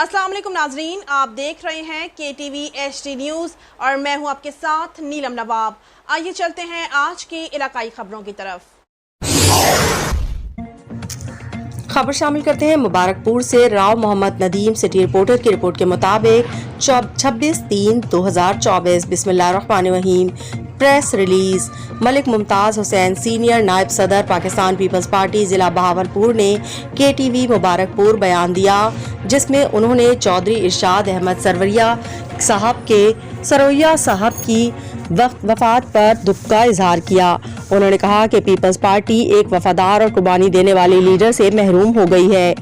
अस्सलाम वालेकुम नाजरीन, आप देख रहे हैं KTV HD न्यूज़ और मैं हूं आपके साथ नीलम नवाब। आइए चलते हैं आज की इलाकाई खबरों की तरफ। खबर शामिल करते हैं मुबारकपुर से। राव मोहम्मद नदीम सिटी रिपोर्टर की रिपोर्ट के मुताबिक 26/3/2024 बिस्मिल्लाहिर्रहमानिर्रहीम press release. Malik Mumtaz Hussain senior नायब सदर पाकिस्तान पीपल्स पार्टी जिला बहावलपुर ने KTV मुबारकपुर बयान दिया, जिसमें उन्होंने चौधरी इरशाद अहमद सरोया साहब की वफात पर दुख का इजहार किया। उन्होंने कहा कि पीपल्स पार्टी एक वफादार और कुर्बानी देने वाले लीडर से महरूम हो गई है।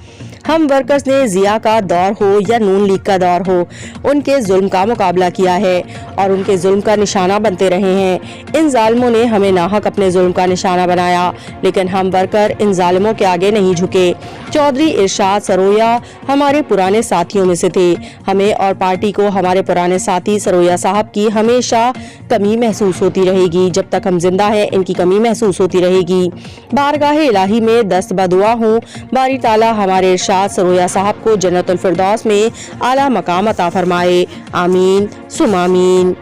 हम वर्कर्स ने जिया का दौर हो या नून लीग का दौर हो, उनके जुल्म का मुकाबला किया है और उनके जुल्म का निशाना बनते रहे हैं। इन जालिमों ने हमें नाहक अपने जुल्म का निशाना बनाया, लेकिन हम वर्कर इन जालिमों के आगे नहीं झुके। चौधरी इरशाद सरोया हमारे पुराने साथियों में से थे। हमें और पार्टी को हमारे पुराने साथी सरोया साहब की हमेशा कमी महसूस होती रहेगी। जब तक हम जिंदा हैं, इनकी कमी महसूस होती रहेगी। बारगाह इलाही में दस्त बदुआ हूँ, बारी ताला हमारे इरशाद सरोया साहब को जन्नतुल फिरदौस में आला मकाम अता फरमाए। आमीन सुम आमीन।